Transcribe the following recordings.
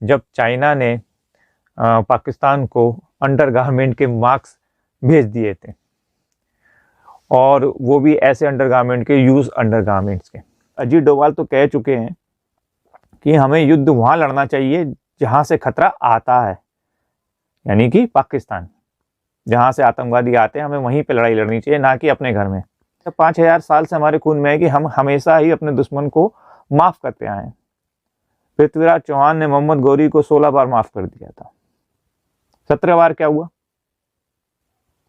जब चाइना ने पाकिस्तान को अंडरगारमेंट के मार्क्स भेज दिए थे, और वो भी ऐसे अंडरगारमेंट के, यूज अंडरगारमेंट्स के। अजीत डोभाल तो कह चुके हैं कि हमें युद्ध वहां लड़ना चाहिए जहां से खतरा आता है, यानी कि पाकिस्तान, जहां से आतंकवादी आते हैं, हमें वहीं पे लड़ाई लड़नी चाहिए, ना कि अपने घर में। 5000 साल से हमारे खून में है कि हम हमेशा ही अपने दुश्मन को माफ करते आए हैं। पृथ्वीराज चौहान ने मोहम्मद गौरी को 16 बार माफ कर दिया था। 17 बार क्या हुआ?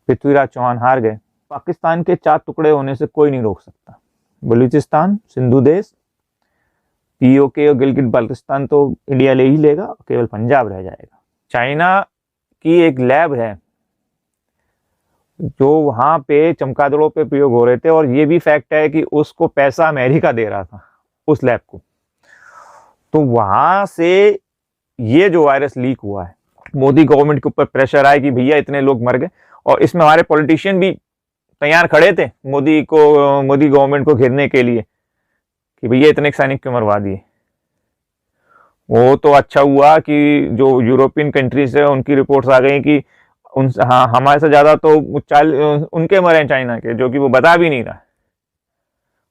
पृथ्वीराज चौहान हार गए। पाकिस्तान के 4 टुकड़े होने से कोई नहीं रोक सकता। बलूचिस्तान, सिंधु देश, पीओके और गिलगित बाल्टिस्तान तो इंडिया ले ही लेगा, केवल पंजाब रह जाएगा। चाइना की एक लैब है जो वहां पे चमगादड़ों पे प्रयोग हो रहे थे, और ये भी फैक्ट है कि उसको पैसा अमेरिका दे रहा था उस लैब को। तो वहां से ये जो वायरस लीक हुआ है, मोदी गवर्नमेंट के ऊपर प्रेशर आया कि भैया इतने लोग मर गए, और इसमें हमारे पॉलिटिशियन भी तैयार खड़े थे मोदी गवर्नमेंट को घेरने के लिए कि भैया इतने सैनिक क्यों मरवा दिए। वो तो अच्छा हुआ कि जो यूरोपियन कंट्रीज है उनकी रिपोर्ट्स आ गई कि हमारे से ज्यादा तो उनके मरे हैं चाइना के, जो कि वो बता भी नहीं रहा।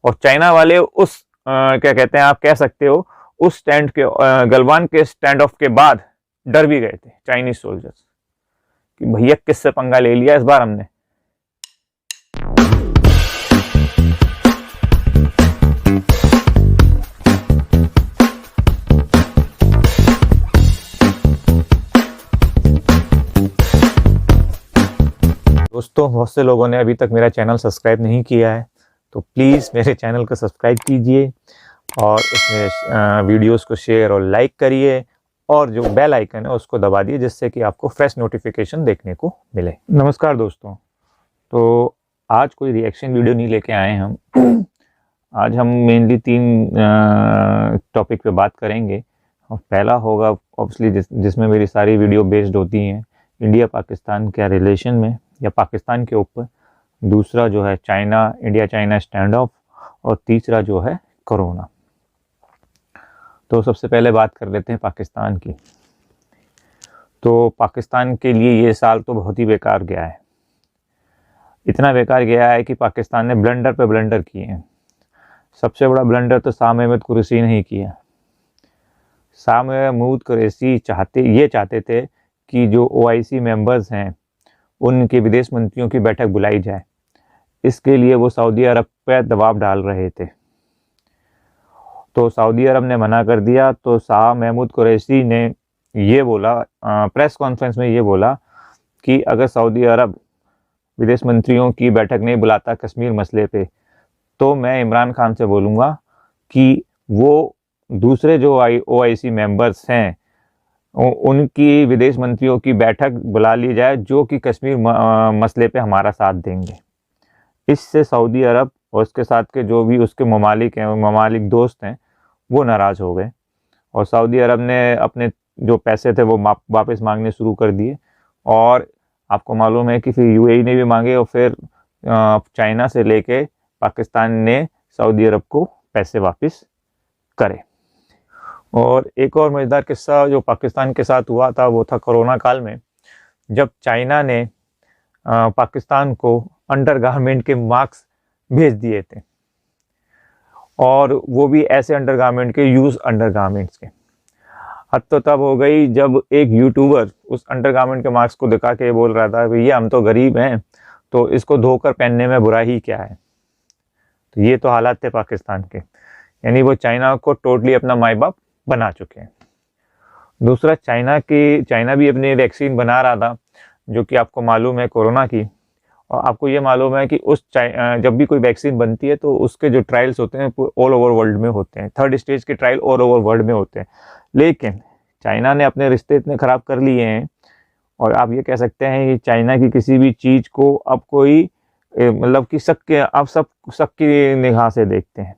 और चाइना वाले उस क्या कहते हैं, आप कह सकते हो, उस स्टैंड के गलवान के स्टैंड ऑफ के बाद डर भी गए थे चाइनीज सोल्जर्स कि भैया किससे पंगा ले लिया इस बार हमने। दोस्तों, बहुत से लोगों ने अभी तक मेरा चैनल सब्सक्राइब नहीं किया है, तो प्लीज़ मेरे चैनल को सब्सक्राइब कीजिए और इसमें वीडियोस को शेयर और लाइक करिए, और जो बेल आइकन है उसको दबा दिए, जिससे कि आपको फ्रेश नोटिफिकेशन देखने को मिले। नमस्कार दोस्तों, तो आज कोई रिएक्शन वीडियो नहीं लेके आए हम। आज हम मेनली 3 टॉपिक पे बात करेंगे। और पहला होगा ऑब्वियसली जिसमें मेरी सारी वीडियो बेस्ड होती हैं, इंडिया पाकिस्तान के रिलेशन में या पाकिस्तान के ऊपर। दूसरा जो है China, India China stand of, और तीसरा जो है कोरोना। तो सबसे पहले बात कर लेते हैं पाकिस्तान की। तो पाकिस्तान के लिए ये साल तो बहुत ही बेकार गया है। इतना बेकार गया है कि पाकिस्तान ने ब्लंडर पे ब्लंडर किए हैं। सबसे बड़ा ब्लंडर तो शाह महमूद कुरैशी ने ही किया। शाह महमूद कुरैशी चाहते थे कि जो OIC मेंबर्स हैं उनके विदेश मंत्रियों की बैठक बुलाई जाए। इसके लिए वो सऊदी अरब पर दबाव डाल रहे थे, तो सऊदी अरब ने मना कर दिया। तो शाह महमूद कुरैशी ने ये बोला, प्रेस कॉन्फ्रेंस में ये बोला कि अगर सऊदी अरब विदेश मंत्रियों की बैठक नहीं बुलाता कश्मीर मसले पे, तो मैं इमरान खान से बोलूँगा कि वो दूसरे जो OIC मेंबर्स हैं उनकी विदेश मंत्रियों की बैठक बुला ली जाए, जो कि कश्मीर मसले पे हमारा साथ देंगे। इससे सऊदी अरब और उसके साथ के जो भी उसके ममालिक दोस्त हैं वो नाराज़ हो गए, और सऊदी अरब ने अपने जो पैसे थे वो वापस मांगने शुरू कर दिए। और आपको मालूम है कि फिर UAE ने भी मांगे, और फिर चाइना से लेके पाकिस्तान ने सऊदी अरब को पैसे वापस करे। और एक और मज़ेदार किस्सा जो पाकिस्तान के साथ हुआ था वो था कोरोना काल में, जब चाइना ने पाकिस्तान को अंडरगारमेंट के मार्क्स भेज दिए थे, और वो भी ऐसे अंडरगारमेंट के, यूज अंडरगारमेंट्स के। हद तो तब हो गई जब एक यूट्यूबर उस अंडरगारमेंट के मार्क्स को दिखा के बोल रहा था भैया हम तो गरीब हैं, तो इसको धोकर पहनने में बुरा ही क्या है। तो ये तो हालात थे पाकिस्तान के, यानी वो चाइना को टोटली अपना माई बाप बना चुके हैं। दूसरा, चाइना भी अपनी वैक्सीन बना रहा था, जो कि आपको मालूम है कोरोना की। और आपको ये मालूम है कि जब भी कोई वैक्सीन बनती है तो उसके जो ट्रायल्स होते हैं ऑल ओवर वर्ल्ड में होते हैं। 3rd स्टेज के ट्रायल ऑल ओवर वर्ल्ड में होते हैं। लेकिन चाइना ने अपने रिश्ते इतने ख़राब कर लिए हैं, और आप ये कह सकते हैं कि चाइना की किसी भी चीज़ को अब कोई मतलब कि सबकी निगाह से देखते हैं।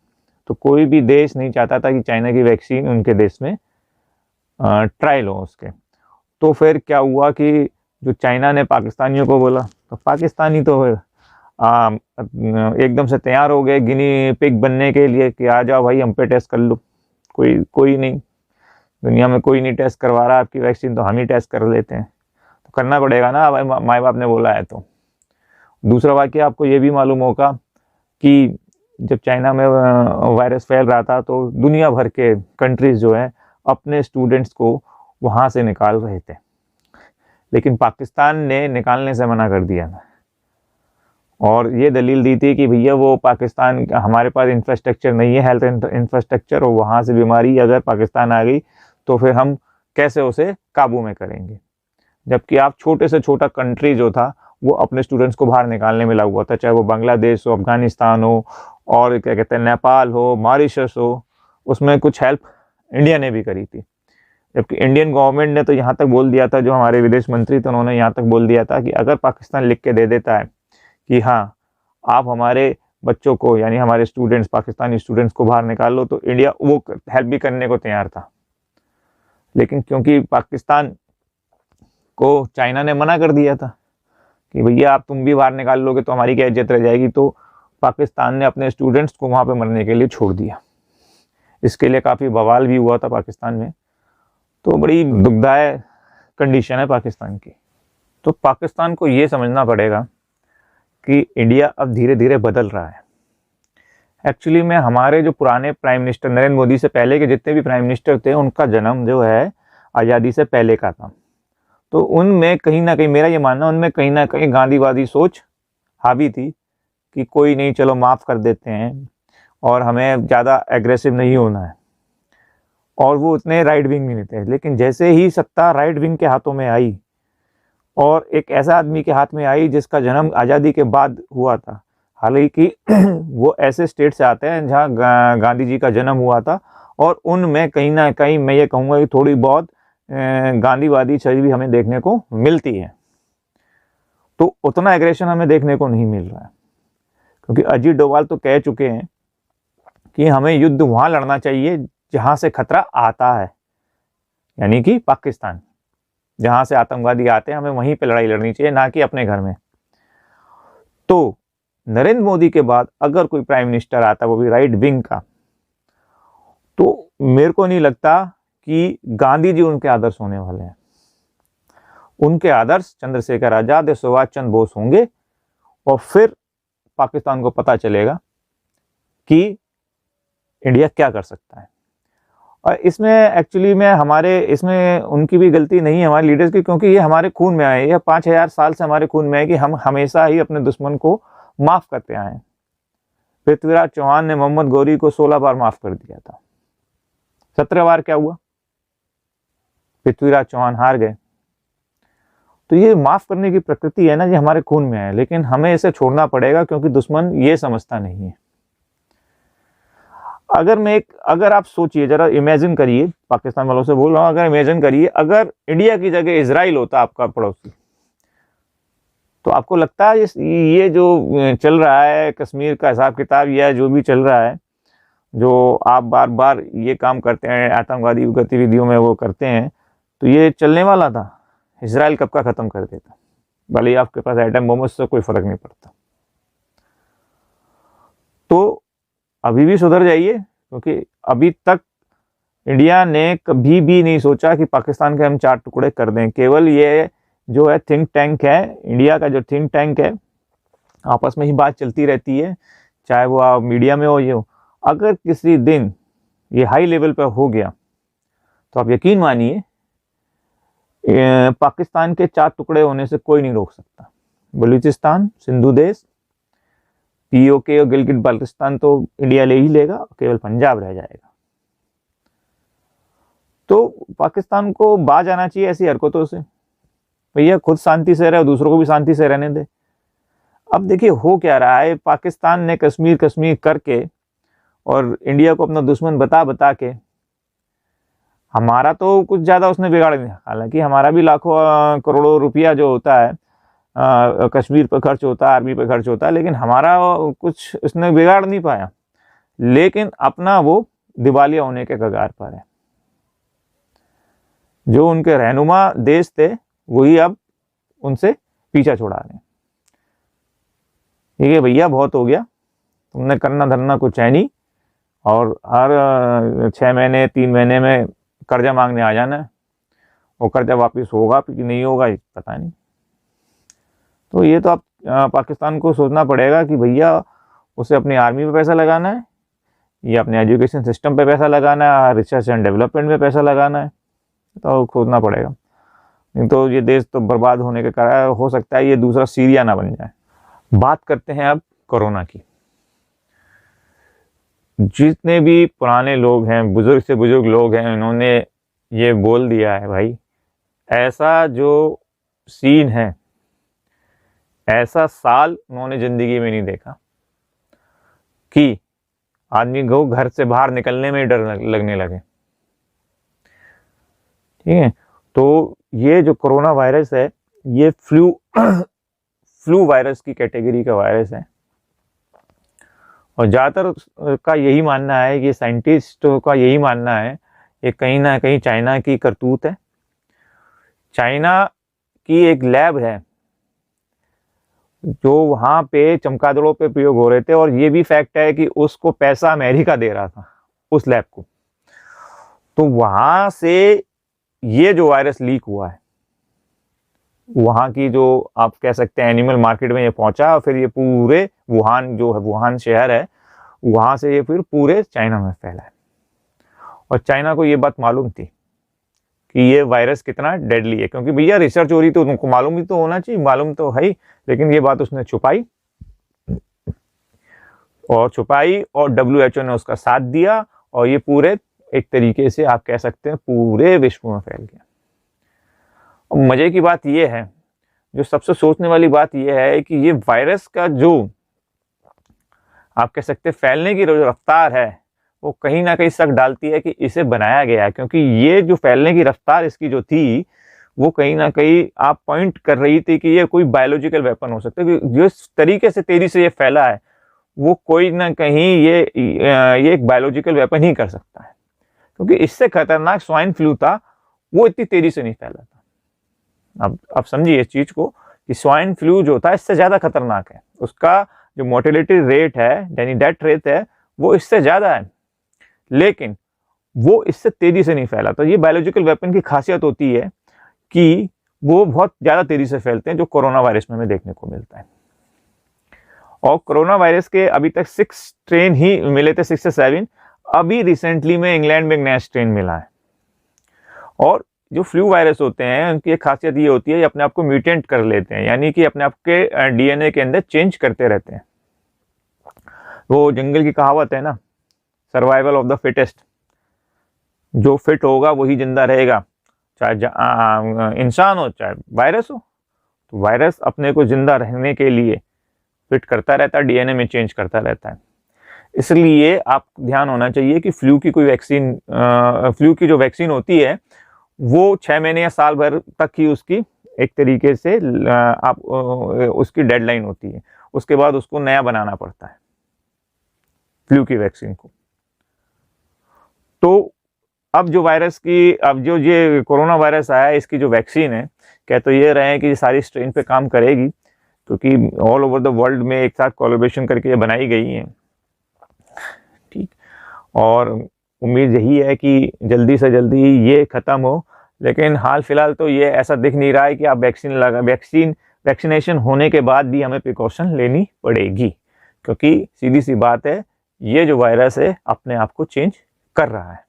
तो कोई भी देश नहीं चाहता था कि चाइना की वैक्सीन उनके देश में ट्रायल हो उसके। तो फिर क्या हुआ कि जो चाइना ने पाकिस्तानियों को बोला, तो पाकिस्तानी तो एकदम से तैयार हो गए गिनी पिग बनने के लिए कि आ जाओ भाई हम पे टेस्ट कर लो। कोई नहीं, दुनिया में कोई नहीं टेस्ट करवा रहा आपकी वैक्सीन, तो हम ही टेस्ट कर लेते हैं। तो करना पड़ेगा ना, माँ बाप ने बोला है तो। दूसरा वाक्य आपको ये भी मालूम होगा कि जब चाइना में वायरस फैल रहा था तो दुनिया भर के कंट्रीज जो है अपने स्टूडेंट्स को वहाँ से निकाल रहे थे, लेकिन पाकिस्तान ने निकालने से मना कर दिया और ये दलील दी थी कि भैया वो पाकिस्तान, हमारे पास इंफ्रास्ट्रक्चर नहीं है, हेल्थ इंफ्रास्ट्रक्चर, और वहाँ से बीमारी अगर पाकिस्तान आ गई तो फिर हम कैसे उसे काबू में करेंगे। जबकि आप छोटे से छोटा कंट्री जो था वो अपने स्टूडेंट्स को बाहर निकालने में लगा हुआ था, चाहे वो बांग्लादेश हो, अफगानिस्तान हो, और क्या कहते हैं नेपाल हो, मॉरिशस हो, उसमें कुछ हेल्प इंडिया ने भी करी थी। जबकि इंडियन गवर्नमेंट ने तो यहाँ तक बोल दिया था, जो हमारे विदेश मंत्री थे उन्होंने यहाँ तक बोल दिया था कि अगर पाकिस्तान लिख के दे देता है कि हाँ आप हमारे बच्चों को, यानी हमारे स्टूडेंट्स, पाकिस्तानी स्टूडेंट्स को बाहर निकाल लो, तो इंडिया वो हेल्प भी करने को तैयार था। लेकिन क्योंकि पाकिस्तान को चाइना ने मना कर दिया था कि भैया आप तुम भी बाहर निकाल लोगे तो हमारी क्या इज्जत रह जाएगी, तो पाकिस्तान ने अपने स्टूडेंट्स को वहाँ पे मरने के लिए छोड़ दिया। इसके लिए काफ़ी बवाल भी हुआ था पाकिस्तान में। तो बड़ी दुखदायक कंडीशन है पाकिस्तान की। तो पाकिस्तान को ये समझना पड़ेगा कि इंडिया अब धीरे धीरे बदल रहा है। एक्चुअली में हमारे जो पुराने प्राइम मिनिस्टर, नरेंद्र मोदी से पहले के जितने भी प्राइम मिनिस्टर थे, उनका जन्म जो है आज़ादी से पहले का था। तो उनमें कहीं ना कहीं, मेरा ये मानना, उनमें कहीं ना कहीं गांधीवादी सोच हावी थी कि कोई नहीं, चलो माफ़ कर देते हैं और हमें ज़्यादा एग्रेसिव नहीं होना है। और वो उतने राइट विंग भी नहीं थे। लेकिन जैसे ही सत्ता राइट विंग के हाथों में आई और एक ऐसा आदमी के हाथ में आई जिसका जन्म आज़ादी के बाद हुआ था, हालांकि वो ऐसे स्टेट से आते हैं जहाँ गांधी जी का जन्म हुआ था, और उनमें कहीं ना कहीं मैं ये कहूँगा कि थोड़ी बहुत गांधीवादी छवि भी हमें देखने को मिलती है। तो उतना एग्रेशन हमें देखने को नहीं मिल रहा है, क्योंकि अजीत डोभाल तो कह चुके हैं कि हमें युद्ध वहाँ लड़ना चाहिए जहाँ से खतरा आता है, यानी कि पाकिस्तान, जहाँ से आतंकवादी आते हैं, हमें वहीं पे लड़ाई लड़नी चाहिए, ना कि अपने घर में। तो नरेंद्र मोदी के बाद अगर कोई प्राइम मिनिस्टर आता, वो भी राइट विंग का, तो मेरे को नहीं लगता कि गांधी जी उनके आदर्श होने वाले हैं। उनके आदर्श चंद्रशेखर आजाद या सुभाष चंद्र बोस होंगे, और फिर पाकिस्तान को पता चलेगा कि इंडिया क्या कर सकता है। और इसमें एक्चुअली में हमारे, इसमें उनकी भी गलती नहीं है हमारे लीडर्स की, क्योंकि ये हमारे खून में आए, ये 5000 साल से हमारे खून में है कि हम हमेशा ही अपने दुश्मन को माफ़ करते आए। पृथ्वीराज चौहान ने मोहम्मद गौरी को 16 बार माफ़ कर दिया था, 17 बार क्या हुआ, पृथ्वीराज चौहान हार गए। तो ये माफ़ करने की प्रकृति है ना, ये हमारे खून में है, लेकिन हमें इसे छोड़ना पड़ेगा, क्योंकि दुश्मन ये समझता नहीं है। अगर आप सोचिए, जरा इमेजिन करिए, पाकिस्तान वालों से बोल रहा हूँ, अगर इमेजिन करिए अगर इंडिया की जगह इजराइल होता आपका पड़ोसी, तो आपको लगता है ये जो चल रहा है कश्मीर का हिसाब किताब, या जो भी चल रहा है, जो आप बार बार ये काम करते हैं, आतंकवादी गतिविधियों में वो करते हैं, तो ये चलने वाला था? इजराइल कब का ख़त्म कर देता, भले ही आपके पास एटम बम, उससे कोई फ़र्क नहीं पड़ता। तो अभी भी सुधर जाइए, क्योंकि अभी तक इंडिया ने कभी भी नहीं सोचा कि पाकिस्तान के हम 4 टुकड़े कर दें। केवल ये जो है थिंक टैंक है, इंडिया का जो थिंक टैंक है, आपस में ही बात चलती रहती है, चाहे वो आप मीडिया में हो ये हो। अगर किसी दिन ये हाई लेवल पर हो गया तो आप यकीन मानिए पाकिस्तान के 4 टुकड़े होने से कोई नहीं रोक सकता। बलूचिस्तान, सिंधु देश, पीओके और गिलगित बाल्टिस्तान तो इंडिया ले ही लेगा, केवल पंजाब रह जाएगा। तो पाकिस्तान को बाज आना चाहिए ऐसी हरकतों से। भैया खुद शांति से रहे, दूसरों को भी शांति से रहने दे। अब देखिए हो क्या रहा है, पाकिस्तान ने कश्मीर कश्मीर करके और इंडिया को अपना दुश्मन बता बता के, हमारा तो कुछ ज़्यादा उसने बिगाड़ दिया। हालांकि हमारा भी लाखों करोड़ों रुपया जो होता है कश्मीर पर खर्च होता है, आर्मी पर खर्च होता है, लेकिन हमारा कुछ उसने बिगाड़ नहीं पाया। लेकिन अपना वो दिवालिया होने के कगार पर है। जो उनके रहनुमा देश थे वही अब उनसे पीछा छुड़ा रहे हैं। ठीक है भैया, बहुत हो गया, तुमने करना धरना कुछ है नहीं, और हर 6 महीने 3 महीने में कर्जा मांगने आ जाना है, वो कर्जा वापस होगा कि नहीं होगा ये पता नहीं। तो ये तो आप पाकिस्तान को सोचना पड़ेगा कि भैया उसे अपनी आर्मी पे पैसा लगाना है या अपने एजुकेशन सिस्टम पे पैसा लगाना है, रिसर्च एंड डेवलपमेंट में पैसा लगाना है, तो खोजना पड़ेगा। नहीं तो ये देश तो बर्बाद होने के कारण हो सकता है ये दूसरा सीरिया ना बन जाए। बात करते हैं अब कोरोना की। जितने भी पुराने लोग हैं, बुजुर्ग से बुजुर्ग लोग हैं, इन्होंने ये बोल दिया है भाई, ऐसा जो सीन है, ऐसा साल उन्होंने जिंदगी में नहीं देखा कि आदमी को घर से बाहर निकलने में डर लगने लगे। ठीक है, तो ये जो कोरोना वायरस है ये फ्लू वायरस की कैटेगरी का वायरस है, और ज़्यादातर का यही मानना है कि साइंटिस्टों का यही मानना है ये कहीं ना कहीं चाइना की करतूत है। चाइना की एक लैब है जो वहाँ पे चमगादड़ों पे प्रयोग हो रहे थे, और ये भी फैक्ट है कि उसको पैसा अमेरिका दे रहा था उस लैब को। तो वहाँ से ये जो वायरस लीक हुआ है, वहाँ की जो आप कह सकते हैं एनिमल मार्केट में ये पहुंचा, और फिर ये पूरे वुहान जो है, वुहान शहर है, वहाँ से ये फिर पूरे चाइना में फैला है। और चाइना को ये बात मालूम थी कि ये वायरस कितना डेडली है, क्योंकि भैया रिसर्च हो रही तो उनको मालूम ही तो होना चाहिए, मालूम तो है ही, लेकिन ये बात उसने छुपाई और WHO ने उसका साथ दिया, और ये पूरे एक तरीके से आप कह सकते हैं पूरे विश्व में फैल गया। और मजे की बात ये है, जो सबसे सोचने वाली बात ये है कि ये वायरस का जो आप कह सकते हैं फैलने की जो रफ्तार है, वो कहीं ना कहीं शक डालती है कि इसे बनाया गया है, क्योंकि ये जो फैलने की रफ्तार इसकी जो थी वो कहीं ना कहीं आप पॉइंट कर रही थी कि ये कोई बायोलॉजिकल वेपन हो सकता है। जिस तरीके से तेजी से ये फैला है वो कोई ना कहीं ये एक बायोलॉजिकल वेपन ही कर सकता है, क्योंकि इससे खतरनाक स्वाइन फ्लू था, वो इतनी तेजी से नहीं फैला था। अब आप समझिए इस चीज को कि स्वाइन फ्लू जो था इससे ज्यादा खतरनाक है, उसका जो मोर्टेलिटी रेट है यानी डेथ रेट है वो इससे ज्यादा है, लेकिन वो इससे तेजी से नहीं फैला। तो ये बायोलॉजिकल वेपन की खासियत होती है कि वो बहुत ज्यादा तेजी से फैलते हैं, जो कोरोना वायरस में हमें देखने को मिलता है। और कोरोना वायरस के अभी तक 6 स्ट्रेन ही मिले थे, 6 से 7। अभी रिसेंटली में इंग्लैंड में एक नया स्ट्रेन मिला है। और जो फ्लू वायरस होते हैं उनकी एक खासियत ये होती है ये अपने आप को म्यूटेंट कर लेते हैं, यानी कि अपने आप के DNA के अंदर चेंज करते रहते हैं। वो जंगल की कहावत है ना, सर्वाइवल ऑफ द फिटेस्ट, जो फिट होगा वही जिंदा रहेगा, चाहे इंसान हो चाहे वायरस हो। तो वायरस अपने को जिंदा रहने के लिए फिट करता रहता है, DNA में चेंज करता रहता है। इसलिए आप ध्यान होना चाहिए कि फ्लू की कोई वैक्सीन, फ्लू की जो वैक्सीन होती है वो 6 महीने या साल भर तक ही उसकी एक तरीके से आप उसकी डेडलाइन होती है, उसके बाद उसको नया बनाना पड़ता है फ्लू की वैक्सीन को। तो अब जो वायरस की, अब जो ये कोरोना वायरस आया है इसकी जो वैक्सीन है, कह तो ये रहे हैं कि सारी स्ट्रेन पे काम करेगी, क्योंकि ऑल ओवर द वर्ल्ड में एक साथ कोलैबोरेशन करके ये बनाई गई है। ठीक, और उम्मीद यही है कि जल्दी से जल्दी ये ख़त्म हो, लेकिन हाल फिलहाल तो ये ऐसा दिख नहीं रहा है कि आप वैक्सीनेशन होने के बाद भी हमें प्रिकॉशन लेनी पड़ेगी, क्योंकि सीधी सी बात है ये जो वायरस है अपने आप को चेंज कर रहा है।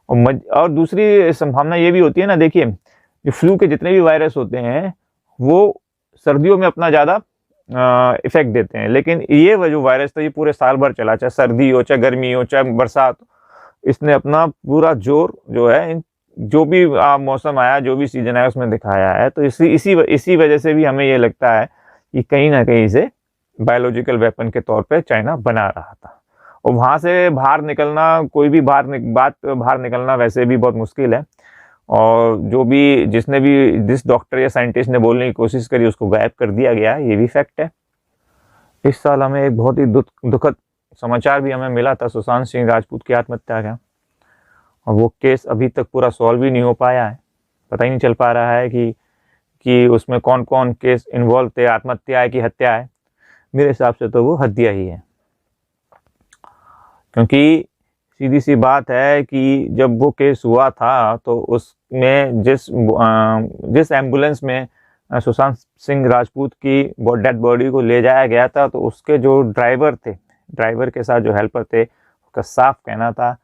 और दूसरी संभावना ये भी होती है ना, देखिए जो फ्लू के जितने भी वायरस होते हैं वो सर्दियों में अपना ज़्यादा इफेक्ट देते हैं, लेकिन ये जो वायरस था ये पूरे साल भर चला, चाहे सर्दी हो चाहे गर्मी हो चाहे बरसात, इसने अपना पूरा जोर जो है जो भी मौसम आया, जो भी सीजन आया उसमें दिखाया है। तो इसी वजह से भी हमें ये लगता है कि कहीं ना कहीं से बायोलॉजिकल वेपन के तौर पे चाइना बना रहा था। और वहाँ से बाहर निकलना, कोई भी बाहर निकलना वैसे भी बहुत मुश्किल है, और जिस डॉक्टर या साइंटिस्ट ने बोलने की कोशिश करी उसको गायब कर दिया गया, ये भी फैक्ट है। इस साल हमें एक बहुत ही दुखद समाचार भी हमें मिला था, सुशांत सिंह राजपूत की आत्महत्या का, और वो केस अभी तक पूरा सॉल्व ही नहीं हो पाया है। पता ही नहीं चल पा रहा है कि उसमें कौन कौन केस इन्वॉल्व थे, आत्महत्या है कि हत्या है। मेरे हिसाब से तो वो हत्या ही है, क्योंकि सीधी सी बात है कि जब वो केस हुआ था तो उसमें जिस एम्बुलेंस में सुशांत सिंह राजपूत की डेड बॉडी को ले जाया गया था, तो उसके जो ड्राइवर के साथ जो हेल्पर थे, उसका साफ कहना था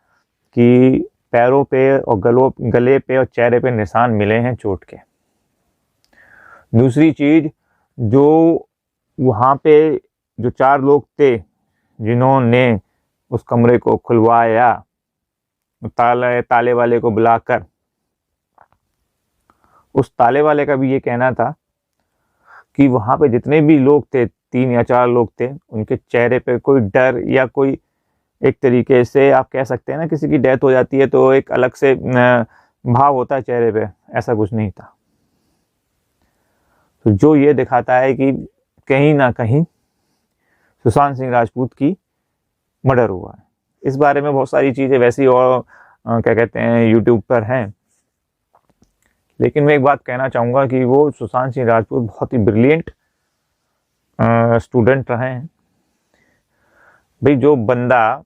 कि पैरों पे और गले पे और चेहरे पे निशान मिले हैं चोट के। दूसरी चीज, जो वहाँ पे जो 4 लोग थे जिन्होंने उस कमरे को खुलवाया, ताले वाले को बुलाकर, उस ताले वाले का भी ये कहना था कि वहाँ पे जितने भी लोग थे, 3 या 4 लोग थे, उनके चेहरे पे कोई डर या कोई एक तरीके से आप कह सकते हैं ना, किसी की डेथ हो जाती है तो एक अलग से भाव होता है चेहरे पे, ऐसा कुछ नहीं था। तो जो ये दिखाता है कि कहीं ना कहीं सुशांत सिंह राजपूत की मर्डर हुआ है। इस बारे में बहुत सारी चीज़ें वैसी और क्या कहते हैं यूट्यूब पर हैं, लेकिन मैं एक बात कहना चाहूँगा कि वो सुशांत सिंह राजपूत बहुत ही ब्रिलियंट स्टूडेंट रहे हैं। भाई, जो बंदा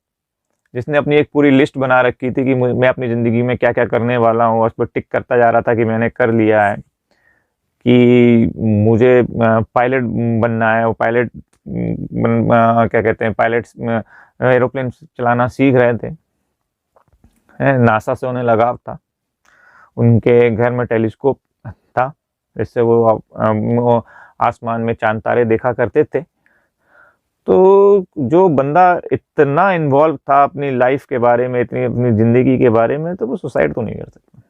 जिसने अपनी एक पूरी लिस्ट बना रखी थी कि मैं अपनी ज़िंदगी में क्या क्या करने वाला हूँ, उस पर टिक करता जा रहा था कि मैंने कर लिया है, कि मुझे पायलट बनना है, वो पायलट क्या कहते हैं पायलट्स एरोप्लेन चलाना सीख रहे थे, नासा से उन्हें लगाव था, उनके घर में टेलीस्कोप था जिससे वो आसमान में चांद तारे देखा करते थे। तो जो बंदा इतना इन्वॉल्व था अपनी लाइफ के बारे में, इतनी अपनी ज़िंदगी के बारे में, तो वो सुसाइड तो नहीं कर सकता।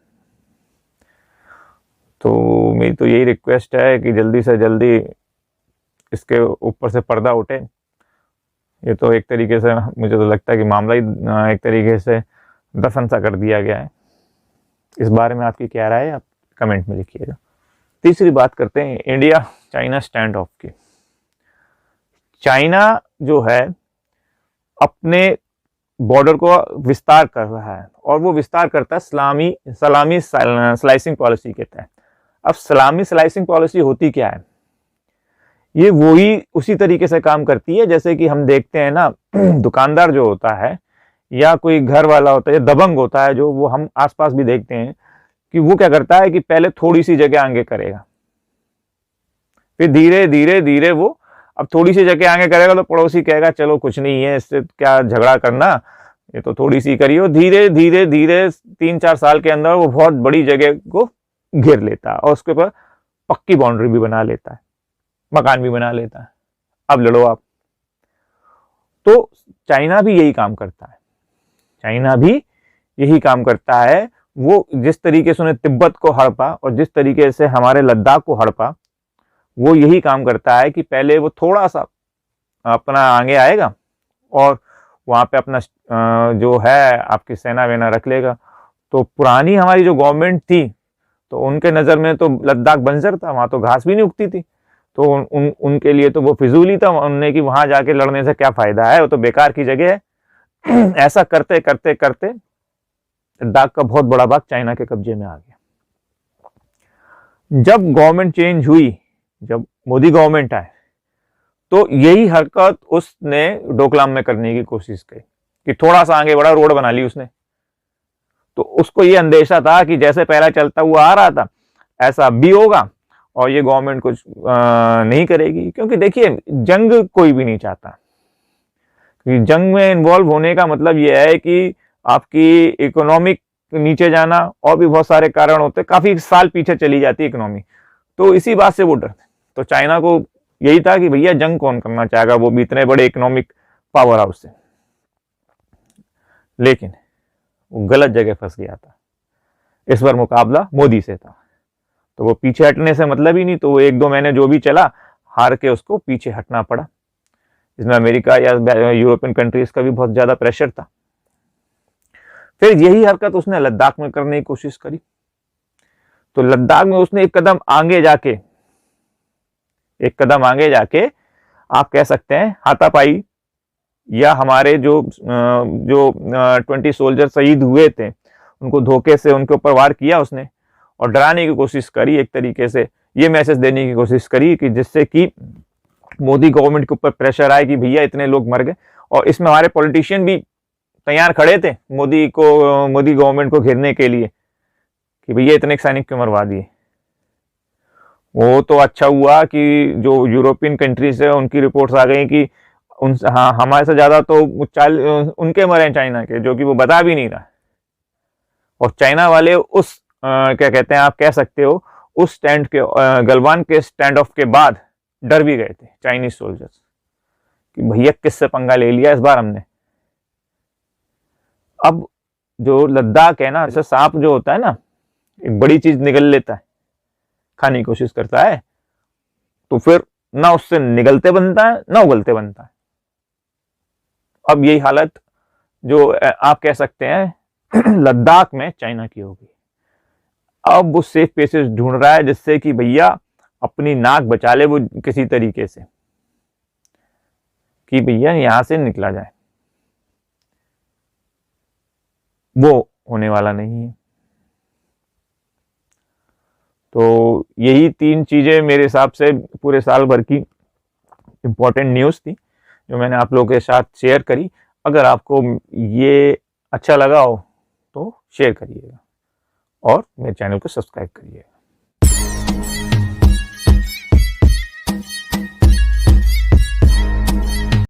तो मेरी तो यही रिक्वेस्ट है कि जल्दी से जल्दी इसके ऊपर से पर्दा उठे। ये तो एक तरीके से मुझे तो लगता है कि मामला ही एक तरीके से दफन सा कर दिया गया है। इस बारे में आपकी क्या राय है, आप कमेंट में लिखिएगा। तीसरी बात करते हैं इंडिया चाइना स्टैंड ऑफ की। चाइना जो है अपने बॉर्डर को विस्तार कर रहा है, और वो विस्तार करता है सलामी स्लाइसिंग पॉलिसी के तहत। अब सलामी स्लाइसिंग पॉलिसी होती क्या है? ये वही उसी तरीके से काम करती है जैसे कि हम देखते हैं ना, दुकानदार जो होता है या कोई घर वाला होता है या दबंग होता है, जो वो हम आसपास भी देखते हैं कि वो क्या करता है कि पहले थोड़ी सी जगह आगे करेगा, फिर धीरे धीरे धीरे वो अब थोड़ी सी जगह आगे करेगा तो पड़ोसी कहेगा चलो कुछ नहीं है, इससे क्या झगड़ा करना, ये तो थोड़ी सी करिए। धीरे धीरे धीरे 3-4 साल के अंदर वो बहुत बड़ी जगह को घेर लेता है और उसके ऊपर पक्की बाउंड्री भी बना लेता है, मकान भी बना लेता है। अब लड़ो आप। तो चाइना भी यही काम करता है, चाइना भी यही काम करता है। वो जिस तरीके से उन्हें तिब्बत को हड़पा और जिस तरीके से हमारे लद्दाख को हड़पा, वो यही काम करता है कि पहले वो थोड़ा सा अपना आगे आएगा और वहाँ पे अपना जो है आपकी सेना वेना रख लेगा। तो पुरानी हमारी जो गवर्नमेंट थी, तो उनके नज़र में तो लद्दाख बंजर था, वहाँ तो घास भी नहीं उगती थी, तो उनके लिए तो वो फिजूल ही था उनने कि वहाँ जाके लड़ने से क्या फ़ायदा है, वो तो बेकार की जगह है। ऐसा करते करते करते लद्दाख का बहुत बड़ा भाग चाइना के कब्जे में आ गया। जब गवर्नमेंट चेंज हुई, जब मोदी गवर्नमेंट आए, तो यही हरकत उसने डोकलाम में करने की कोशिश की कि थोड़ा सा आगे बढ़ा, रोड बना ली उसने। तो उसको ये अंदेशा था कि जैसे पहला चलता हुआ आ रहा था ऐसा भी होगा और ये गवर्नमेंट कुछ नहीं करेगी। क्योंकि देखिए, जंग कोई भी नहीं चाहता, क्योंकि जंग में इन्वॉल्व होने का मतलब ये है कि आपकी इकोनॉमिक नीचे जाना और भी बहुत सारे कारण होते हैं, काफी साल पीछे चली जाती है इकोनॉमी। तो इसी बात से वो डरते। तो चाइना को यही था कि भैया जंग कौन करना चाहेगा, वो भी इतने बड़े इकोनॉमिक पावर हाउस से। लेकिन वो गलत जगह फंस गया था। इस बार मुकाबला मोदी से था, तो वो पीछे हटने से मतलब ही नहीं, तो वो 1-2 महीने जो भी चला, हार के उसको पीछे हटना पड़ा। इसमें अमेरिका या यूरोपियन कंट्रीज का भी बहुत ज्यादा प्रेशर था। फिर यही हरकत उसने लद्दाख में करने की कोशिश करी। तो लद्दाख में उसने एक कदम आगे जाके आप कह सकते हैं हाथापाई, या हमारे जो 20 सोल्जर शहीद हुए थे उनको धोखे से उनके ऊपर वार किया उसने, और डराने की कोशिश करी, एक तरीके से ये मैसेज देने की कोशिश करी कि जिससे कि मोदी गवर्नमेंट के ऊपर प्रेशर आए कि भैया इतने लोग मर गए। और इसमें हमारे पॉलिटिशियन भी तैयार खड़े थे मोदी गवर्नमेंट को घेरने के लिए कि भैया इतने सैनिक क्यों मरवा दिए। वो तो अच्छा हुआ कि जो यूरोपियन कंट्रीज है उनकी रिपोर्ट्स आ गई कि हाँ हमारे से ज्यादा तो उनके मरे हैं चाइना के, जो कि वो बता भी नहीं रहा। और चाइना वाले उस क्या कहते हैं, आप कह सकते हो उस स्टैंड के गलवान के स्टैंड ऑफ के बाद डर भी गए थे चाइनीज सोल्जर्स कि भैया किससे पंगा ले लिया इस बार हमने। अब जो लद्दाख है ना, जैसे सांप जो होता है ना, एक बड़ी चीज निगल लेता है, खाने की कोशिश करता है, तो फिर ना उससे निगलते बनता है ना उगलते बनता है। अब यही हालत जो आप कह सकते हैं लद्दाख में चाइना की होगी। अब वो सेफ प्लेसेस ढूंढ रहा है जिससे कि भैया अपनी नाक बचा ले वो किसी तरीके से, कि भैया यहां से निकला जाए। वो होने वाला नहीं है। तो यही 3 चीजें मेरे हिसाब से पूरे साल भर की इंपॉर्टेंट न्यूज थी जो मैंने आप लोगों के साथ शेयर करी। अगर आपको ये अच्छा लगा हो तो शेयर करिएगा और मेरे चैनल को सब्सक्राइब करिएगा।